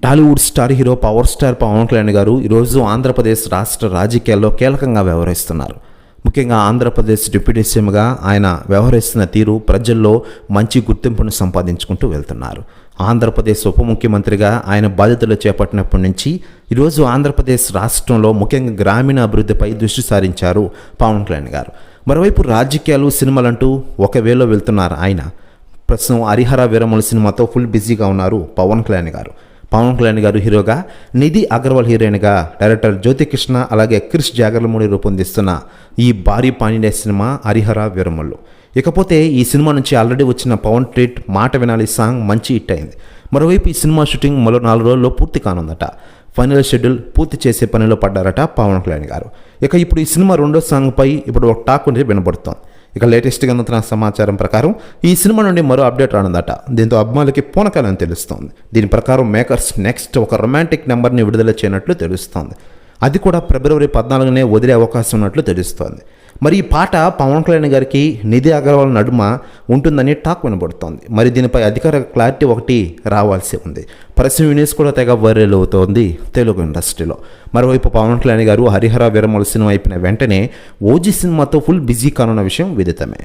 Tollywood star hero power star Pawan Kalyan గారు ఈరోజు ఆంధ్రప్రదేశ్ రాష్ట్ర రాజకీయాల్లో కీలకంగా వ్యవహరిస్తున్నారు. ముఖ్యంగా ఆంధ్రప్రదేశ్ డిప్యూటీ సీఎంగా ఆయన వ్యవహరిస్తున్న తీరు ప్రజల్లో మంచి గుర్తింపును సంపాదించుకుంటూ వెళ్తున్నారు. ఆంధ్రప్రదేశ్ ఉప ముఖ్యమంత్రిగా ఆయన బాధ్యతలు చేపట్టినప్పటి నుంచి ఈరోజు ఆంధ్రప్రదేశ్ రాష్ట్రంలో ముఖ్యంగా గ్రామీణ అభివృద్ధిపై దృష్టి సారించారు పవన్ కళ్యాణ్ గారు. మరోవైపు రాజకీయాలు సినిమాలంటూ ఒక వేలో వెళ్తున్నారు ఆయన. ప్రస్తుతం హరిహర వీరమల సినిమాతో ఫుల్ బిజీగా ఉన్నారు పవన్ కళ్యాణ్ గారు. పవన్ కళ్యాణ్ గారు హీరోగా, నిధి అగర్వాల్ హీరోయిన్గా డైరెక్టర్ జ్యోతికృష్ణ అలాగే క్రిష్ జాగర్లమూడి రూపొందిస్తున్న ఈ భారీ పాండియ సినిమా హరిహర వీరమల్లు. ఇకపోతే ఈ సినిమా నుంచి ఆల్రెడీ వచ్చిన పవన్ ట్రీట్ మాట వినాలి సాంగ్ మంచి హిట్ అయింది. మరోవైపు ఈ సినిమా షూటింగ్ మరో 4 రోజుల్లో పూర్తి కానుందట. ఫైనల్ షెడ్యూల్ పూర్తి చేసే పనిలో పడ్డారట పవన్ కళ్యాణ్ గారు. ఇక ఇప్పుడు ఈ సినిమా రెండో సాంగ్పై ఇప్పుడు ఒక టాక్ అనేది వినబడుతోంది. ఇక లేటెస్ట్గా అందుతున్న సమాచారం ప్రకారం ఈ సినిమా నుండి మరో అప్డేట్ రానుందట. దీంతో అభిమానులకి పూనకాలని తెలుస్తోంది. దీని ప్రకారం మేకర్స్ నెక్స్ట్ ఒక రొమాంటిక్ నెంబర్ని విడుదల చేయనట్లు తెలుస్తోంది. అది కూడా ఫిబ్రవరి 14నే వదిలే అవకాశం ఉన్నట్లు తెలుస్తోంది. మరి ఈ పాట పవన్ కళ్యాణ్ గారికి నిధి అగర్వాల్ నడుమ ఉంటుందని టాక్ వినబడుతోంది. మరి దీనిపై అధికార క్లారిటీ ఒకటి రావాల్సి ఉంది. ప్రస్తుతం న్యూస్ కూడా తెగ వైరల్ అవుతోంది తెలుగు ఇండస్ట్రీలో. మరోవైపు పవన్ కళ్యాణ్ గారు హరిహర వీరమల సినిమా అయిపోయిన వెంటనే ఓజీ సినిమాతో ఫుల్ బిజీ కానున్న విషయం విదితమే.